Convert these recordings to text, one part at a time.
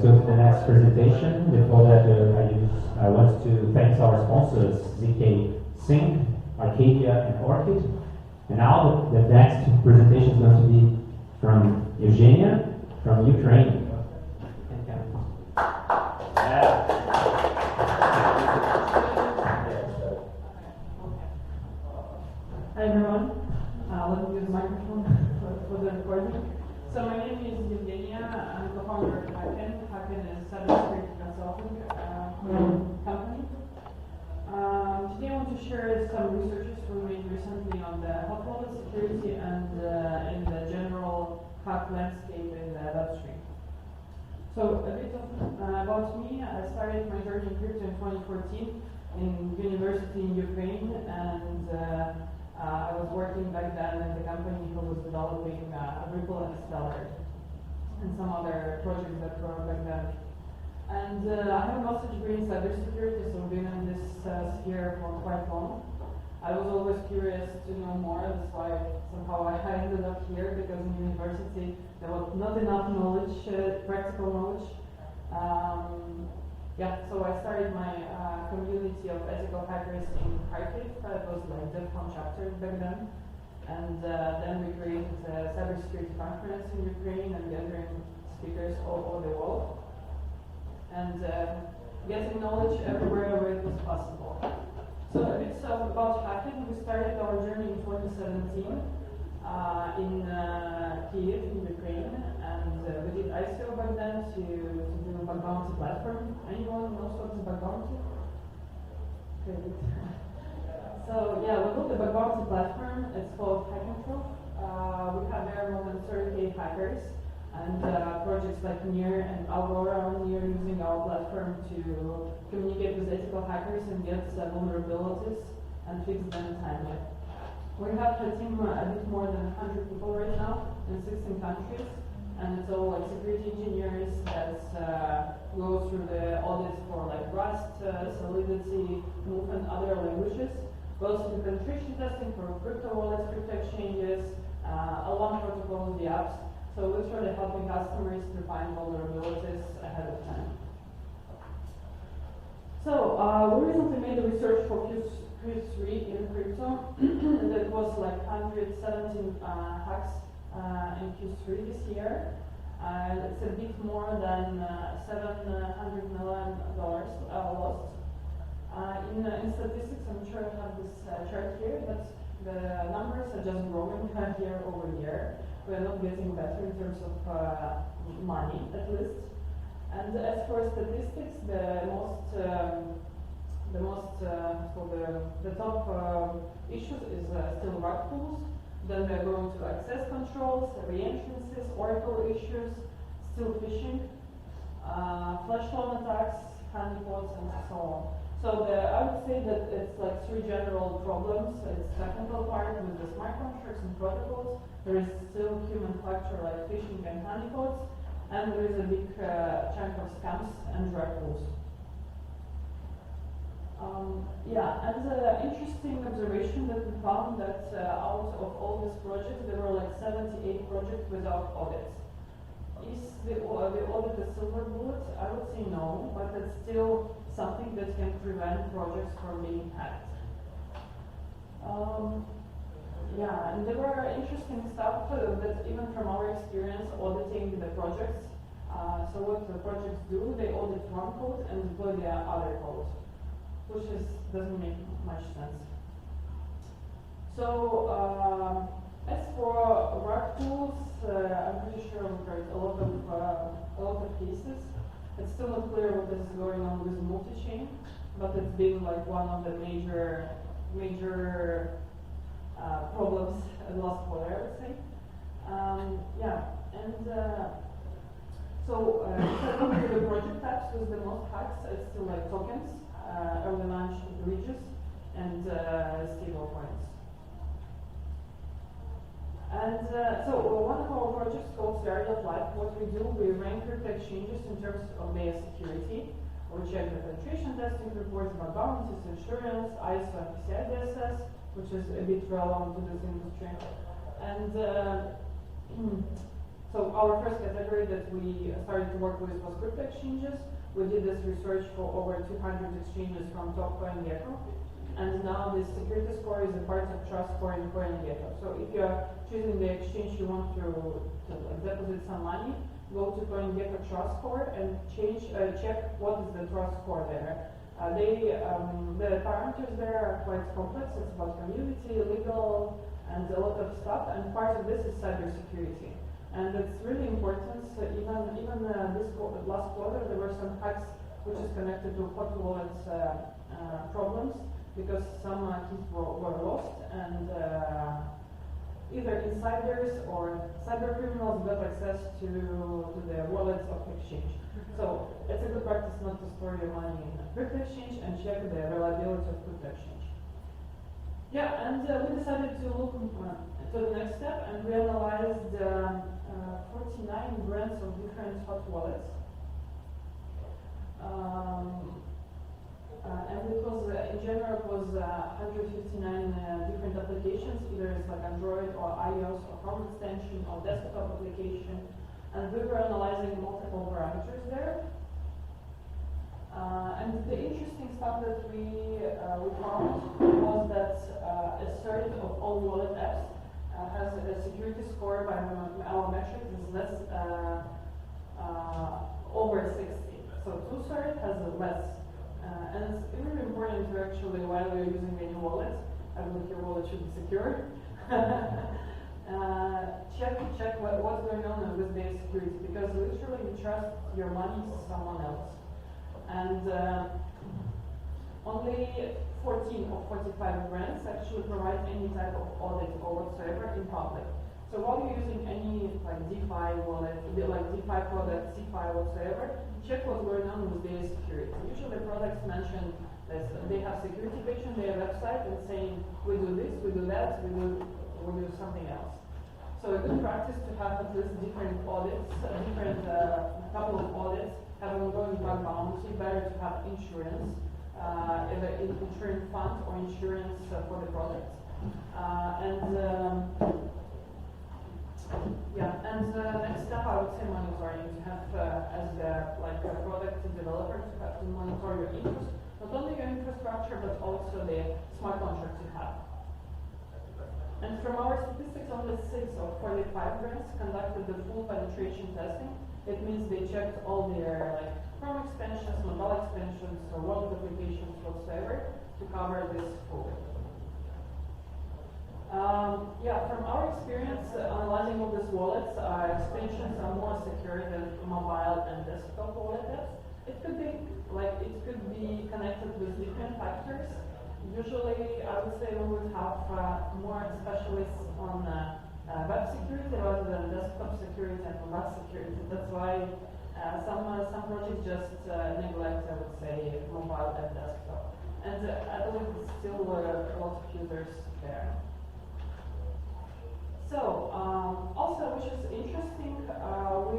let's go to the next presentation. Before that, I want to thank our sponsors, ZK Sync, Arcadia, and Orchid. And now the next presentation is going to be from Eugenia from Ukraine. Hi everyone, let me use the microphone for the recording. So my name is Eugenia, I'm the founder of Hacken. Hacken is a cybersecurity consulting company. Today I want to share some researches we made recently on the hot wallet security and in the general hack landscape in the Web3. So a bit about me. I started my journey in crypto in 2014 in university in Ukraine, and I was working back then in the company who was developing Ripple and Stellar and some other projects that were back then. And I have a master's degree in cybersecurity, so I've been in this sphere for quite long. I was always curious to know more, that's why somehow I ended up here, because in university there was not enough knowledge, practical knowledge. So I started my community of ethical hackers in Kharkiv. It was like DevCon chapter back then. And then we created a cybersecurity conference in Ukraine and gathering speakers all over the world. And getting knowledge everywhere where it was possible. So a bit about Hacken. We started our journey in 2017 in Kiev, in Ukraine, and we did ICO back then to do a bug bounty platform. Anyone knows what is bug bounty? Okay, good. So yeah, we built a bug bounty platform. It's called Hacken. We have there more than 30 hackers, and projects like Near and Aurora Near using our platform to communicate with ethical hackers and get vulnerabilities and fix them timely. We have a team a bit more than 100 people right now in 16 countries, and it's all like security engineers that go through the audits for like Rust, Solidity, Move, and other languages. We also do penetration testing for crypto wallets, crypto exchanges, L1 protocols, the apps. So we're literally helping customers to find vulnerabilities ahead of time. So we recently made a research for Q3 in crypto, and it was like 117 hacks in Q3 this year. It's a bit more than $700 million lost. In statistics, I'm sure I have this chart here, but the numbers are just growing year over year. We are not getting better in terms of money, at least. And as for statistics, the top issues is still rug pulls. Then we are going to access controls, reentrances, Oracle issues, still phishing, flash loan attacks, honeypots, and so on. So I would say that it's like three general problems. It's technical part with the smart contracts and protocols. There is still human factor like phishing and honeypots, and there is a big chunk of scams and rug pulls. And interesting observation that we found that out of all these projects, there were like 78 projects without audits. Is the audit a silver bullet? I would say no, but it's still something that can prevent projects from being hacked. And there were interesting stuff that even from our experience auditing the projects. So what the projects do, they audit one code and deploy the other code, which doesn't make much sense. So as for rug tools, I'm pretty sure we've heard a lot of cases. It's still not clear what is going on with multi-chain, but it's been like one of the major problems in the last quarter, I would say. The project types with the most hacks, it's still like tokens, early launch bridges, and stable coins. And one of our projects called Startup of Life, what we do, we rank crypto exchanges in terms of their security. We check the penetration testing reports, bug bounties, insurance, ISO and PCI DSS, which is a bit relevant to this industry. And So our first category that we started to work with was crypto exchanges. We did this research for over 200 exchanges from top CoinGecko. And now this security score is a part of trust score in CoinGecko. So if you are choosing the exchange you want to like, deposit some money, go to CoinGecko trust score and check what is the trust score there. The parameters there are quite complex. It's about community, legal, and a lot of stuff. And part of this is cybersecurity. And it's really important. So even this last quarter, there were some hacks which is connected to hot wallet problems because some keys were lost, and either insiders or cyber criminals got access to the wallets of exchange. So it's a good practice not to store your money in a crypto exchange and check the reliability of crypto exchange. Yeah, and we decided to look to the next step, and we analyzed 49 brands of different hot wallets. And it was, in general, it was 159 different applications, either it's like Android or iOS or Chrome extension or desktop application. And we were analyzing multiple parameters there. And the interesting stuff that we found was that a third of all wallet apps has a security score by our metric is less over 60. So 2/3 has a less. And it's really important to actually, while you're using any wallet, I believe your wallet should be secure. Check what's going on with their security, because literally you trust your money to someone else. And only 14 of 45 brands actually provide any type of audit or whatsoever in public. So while you're using any like DeFi wallet, like DeFi product, CeFi whatsoever, check what's going on with their security. Usually products mention that they have security page on their website and saying, we do this, we do that, we do something else. So a good practice to have at least different audits, couple of audits, have an ongoing bug bounty. Better to have insurance, either insurance fund or insurance for the product. Next step, I would say monitoring. To have as a product developer to have to monitor your not only your infrastructure but also the smart contracts you have. And from our statistics, only 6 of 45 brands conducted the full penetration testing. It means they checked all their Chrome extensions, mobile extensions, or wallet applications whatsoever to cover this fully. From our experience analyzing all these wallets, extensions are more secure than mobile and desktop wallet apps. It could be connected with different factors. Usually, I would say we would have more specialists on web security rather than desktop security and mobile security. That's why some projects just neglect, I would say, mobile and desktop. And I believe there's still a lot of users there. So, also, which is interesting, we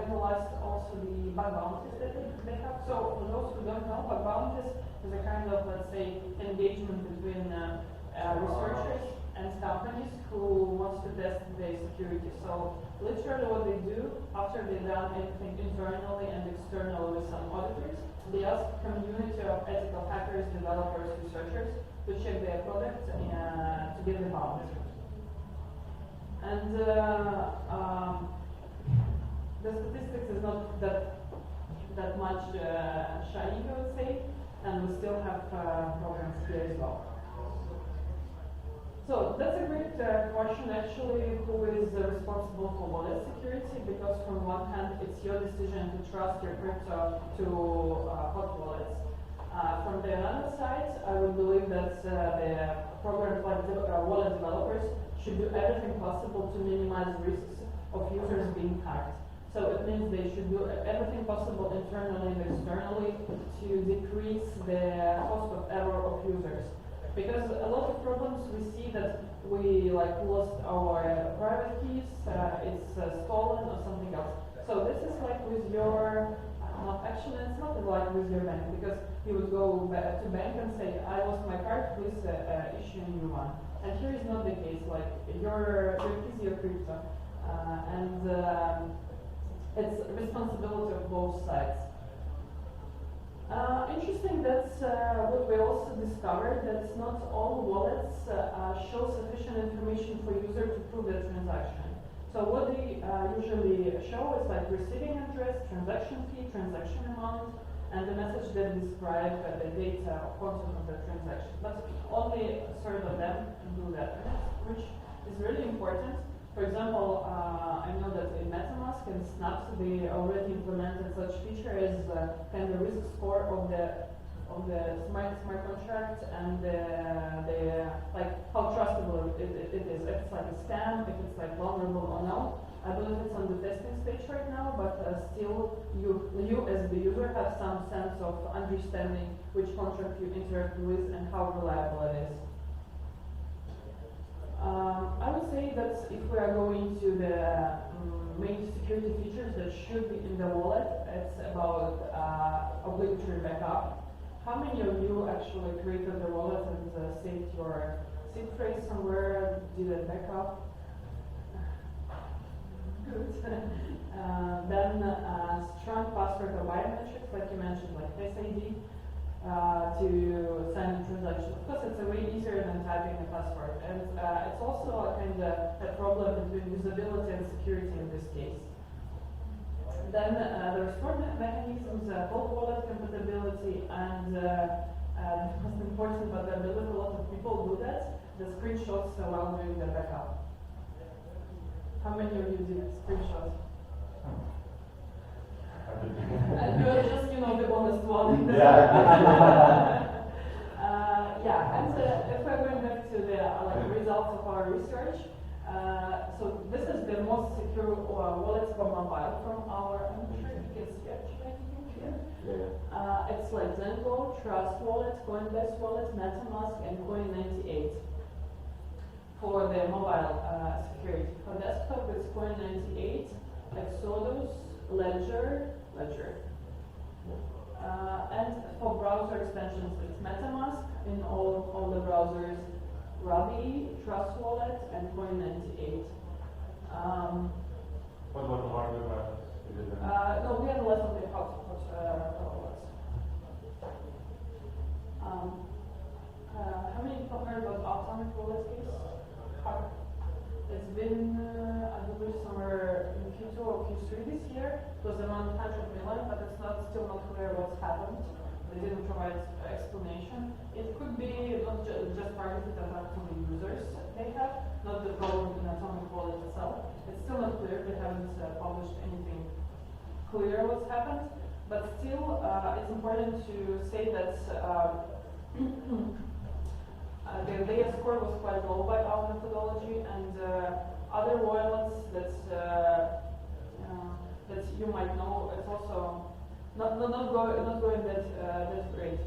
analyzed also the bug bounties that they have. So, for those who don't know, bug bounties is a kind of, let's say, engagement between researchers and companies who wants to test their security. So, literally what they do, after they've done anything internally and externally with some auditors, they ask community of ethical hackers, developers, researchers to check their product to get the bounty. And the statistics is not that much shiny, I would say, and we still have programs here as well. So that's a great question, actually, who is responsible for wallet security, because from one hand, it's your decision to trust your crypto to hot wallets. From the other side, I would believe that the programs like wallet developers should do everything possible to minimize risks of users being hacked. So it means they should do everything possible internally and externally to decrease the cost of error of users. Because a lot of problems we see that we lost our private keys, it's stolen or something else. So this is like with your, actually it's not like with your bank, because you would go to bank and say, I lost my card, please issue a new one. And here is not the case, like your keys, your crypto. and it's responsibility of both sides. Interesting that what we also discovered that not all wallets show sufficient information for user to prove the transaction. So what they usually show is like receiving address, transaction fee, transaction amount, and the message that describe the data or content of the transaction. But only a third of them do that, which is really important. For example, I know that in MetaMask and Snaps they already implemented such feature as kind of risk score of the smart contract and the like how trustable it is. If it's like a scam, if it's like vulnerable or not. I believe it's on the testing stage right now, but still you as the user have some sense of understanding which contract you interact with and how reliable it is. I would say that if we are going to the main security features that should be in the wallet, it's about obligatory backup. How many of you actually created the wallet and saved your seed phrase somewhere, did a backup? Good. Then strong password or biometrics, like you mentioned, like SID, to sign a transaction. Of course, it's a way easier than typing a password, and it's also a kind of a problem between usability and security in this case. Then there are support mechanisms, cold wallet compatibility, and most important, but I believe a lot of people do that, the screenshots while doing the backup. How many of you did screenshots? You're just, the honest one. Yeah, and if we're going back to the results of our research, so this is the most secure wallets for mobile from our, I'm not sure if you can see actually, here. It's like Zengo, Trust Wallet, Coinbase Wallet, MetaMask, and Coin98 for the mobile security. For desktop, it's Coin98, Exodus, Ledger. And for browser extensions, it's MetaMask in all the browsers, Ruby, Trust Wallet, and Coin98. What about the hardware wallets? No, we have less of the hotspot wallets. How many people heard about Atomic Wallet case? It's been, I believe, somewhere in Q2 or Q3 this year. It was around 100 million, but it's still not clear what's happened. They didn't provide explanation. It could be not just targeted at actually users they have, not the problem in Atomic Wallet itself. It's still not clear. They haven't published anything clear what's happened. But still, it's important to say that the data score was quite low by our methodology, and other wallets that you might know, it's also not going that great.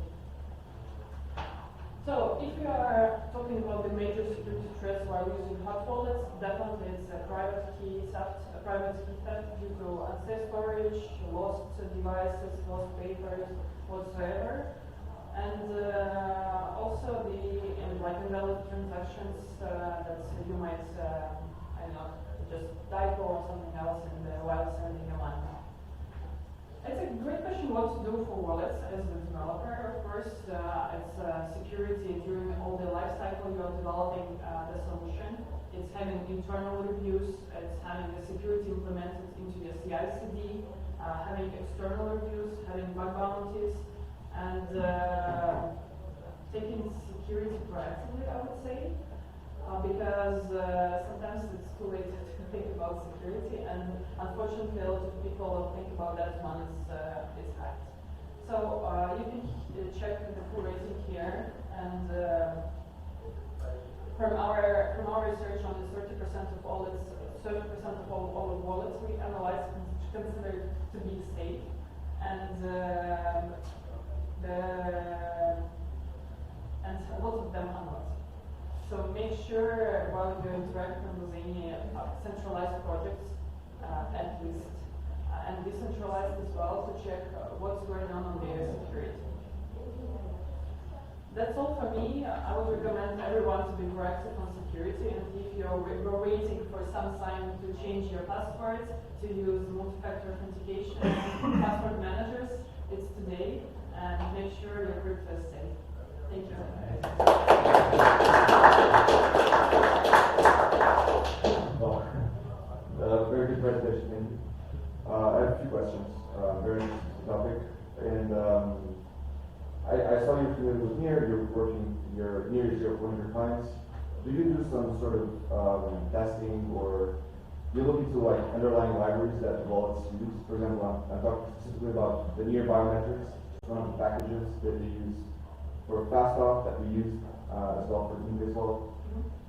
So if you are talking about the major security threats while using hot wallets, definitely it's a private key theft due to unsafe storage, lost devices, lost papers, whatsoever. And also the invalid transactions that you might, I don't know, just typo or something else while sending a money. It's a great question what to do for wallets as a developer. Of course, it's security during all the life cycle you're developing the solution. It's having internal reviews, it's having the security implemented into your CI/CD, having external reviews, having bug bounties, and taking security proactively, I would say, because sometimes it's too late to think about security, and unfortunately a lot of people think about that once it's hacked. So you can check the full rating here, and from our research on the 30% of all the wallets we analyzed considered to be safe, and a lot of them are not. So make sure while you're interacting with any centralized projects, at least, and decentralized as well, to check what's going on their security. That's all for me. I would recommend everyone to be proactive on security, and if you're waiting for some sign to change your passwords, to use multi-factor authentication, password managers, it's today, and make sure your crypto is safe. Thank you. Very good presentation, thank you. I have a few questions, very interesting topic, and I saw you're familiar with NEAR, you're working, your NEAR is one of your clients. Do you do some sort of testing, or do you look into like underlying libraries that wallets use? For example, I'm talking specifically about the NEAR biometrics, one of the packages that they use for FastOff that we use as well for EBS wallet.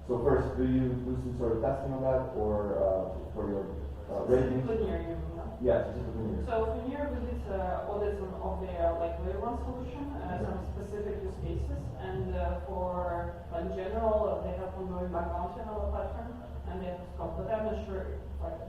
So first, do you do some sort of testing on that, or for your rating? Specifically NEAR, you mean? Yeah, specifically NEAR. So for NEAR, we did audits of their layer one solution, some specific use cases, and for in general, they have ongoing bug bounty on our platform, and they have scope. But I'm not sure.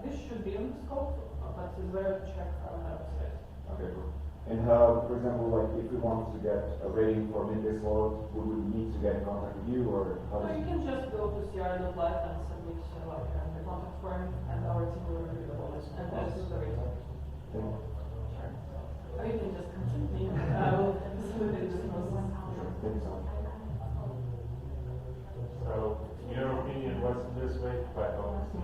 This should be in the scope, but it's better to check on our website. Okay, cool. And how, for example, like if we wanted to get a rating for mid-base wallet, would we need to get in contact with you, or how So does you can just go to CR.live and submit the contact form, and our team will review the wallet, and that's the rating. Thank you. Or you can just contact me, and I will facilitate this process. Thank you so much. So, in your opinion, what's the best way to buy OMC?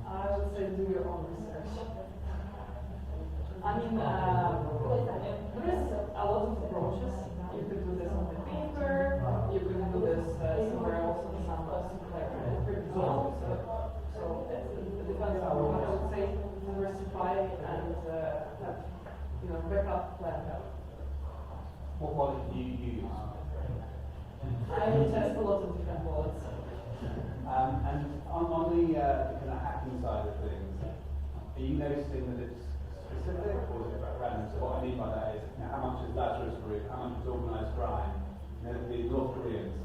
I would say do your own research. I mean, there is a lot of approaches. You could do this on the paper, you could do this somewhere else in some like crypto. So it depends on what I would say, diversify and have backup plan. What wallet do you use? I test a lot of different wallets. And on the kind of hacking side of things, are you noticing that it's specific or is it random? So what I mean by that is, how much is Lazarus Group, how much is organised crime, the North Koreans,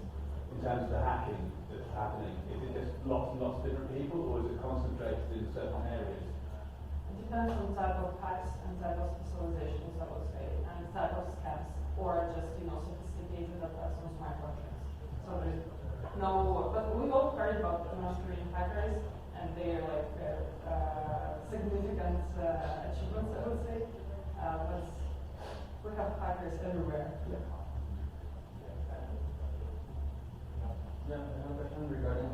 in terms of the hacking that's happening? Is it just lots and lots of different people, or is it concentrated in certain areas? It depends on type of hacks and type of specializations, I would say, and type of scams, or just sophisticated attacks on smart contracts. So there's no, but we all heard about the North Korean hackers, and they're like significant achievements, I would say. But we have hackers everywhere. Yeah, I have a question regarding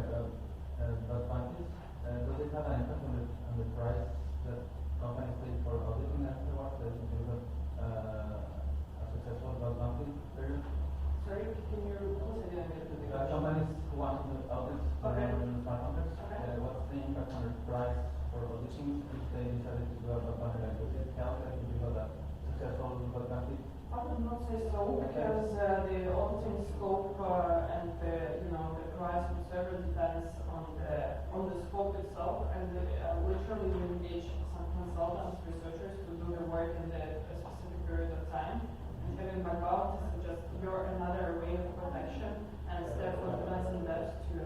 bug bounties. Does it have an impact on the price that companies pay for auditing afterwards? Does it have a successful bug bounty period? Sorry, can you repeat? I didn't get the question. Companies who want to audit Okay. smart contracts, Okay. what's the impact on the price for auditing if they decided to do a bug bounty? Like, does it help if you got a successful bug bounty? I would not say so, because the auditing scope and the price of server depends on the scope itself, and literally we engage some consultants, researchers to do the work in a specific period of time. And having bug bounties is just another way of protection, and therefore depends on that to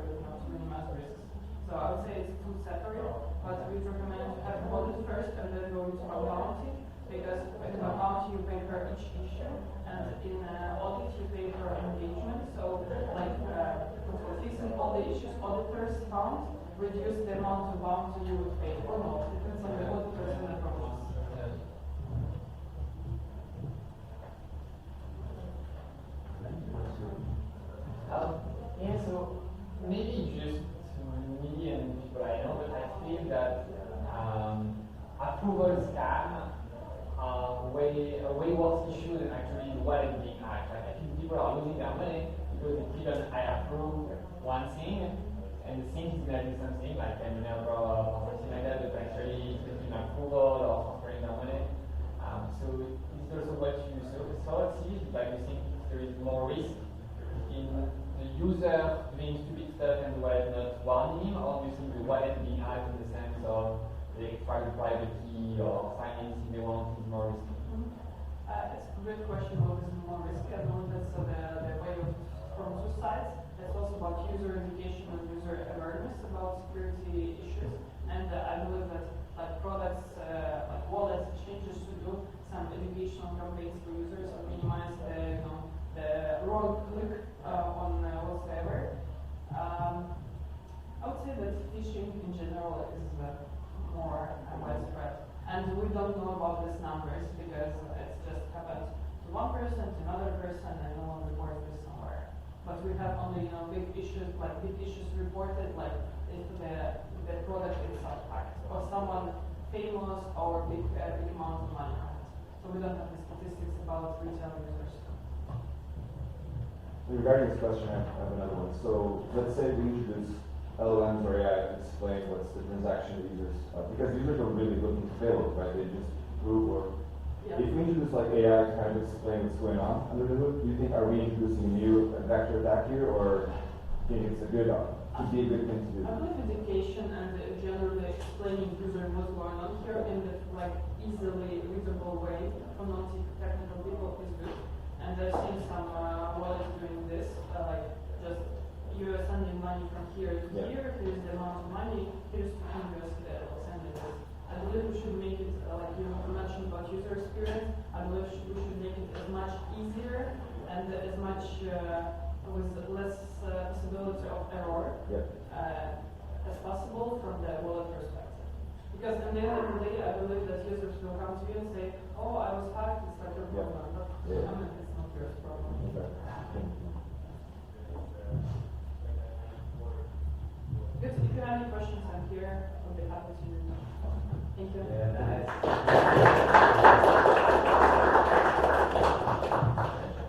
minimize risks. So I would say it's two separate, but we'd recommend to have audit first and then go into bug bounty. Because in bug bounty you pay per each issue, and in audit you pay per engagement. So, like for fixing all the issues auditors found, reduce the amount of bounty you would pay or not. Depends on the auditors and approaches. Yeah, so maybe just me and people I know, but I feel that approval scam a way worse issue than actually the wallet being hacked. Like, I think people are losing their money because they feel that I approve one thing and the thing is going to do something like an error or something like that, but actually it's getting approval or transferring their money. So it's also what you saw see, but you think there is more risk in the user doing stupid stuff and the wallet not warning him, or do you think the wallet being hacked in the sense of they extract the private key or sign anything they want is more risky? It's a great question what is more risky. I know that's the way of from two sides. It's also about user education and user awareness about security issues. And I believe that like products, like wallets, exchanges should do some educational campaigns for users to minimize the broad click on whatsoever. I would say that phishing in general is more widespread, and we don't know about these numbers because it's just happened to one person, to another person, and no one reports this somewhere. But we have only big issues reported, like if the product itself hacked, or someone famous or big amount of money hacked. So we don't have the statistics about retail users. Regarding this question, I have another one. So let's say we introduce LLMs or AI to explain what's the transaction to users, because users are really looking to fail, right? They just prove or. Yeah. If we introduce like AI to kind of explain what's going on under the hood, do you think are we introducing a new vector attack here, or do you think it's a good, could be a good thing to do? I believe education and generally explaining user what's going on here in the easily readable way for non-technical people is good. And I've seen some wallets doing this, like just you're sending money from here to here, here's the amount of money, here's to whom you're sending this. I believe we should make it, like you mentioned about user experience, I believe we should make it as much easier and as much with less possibility of error as possible from the wallet perspective. Because at the end of the day, I believe that users will come to you and say, oh, I was hacked, it's like your problem. But I mean, it's not your problem. Good. If you have any questions, I'm here. I'll be happy to. Thank you.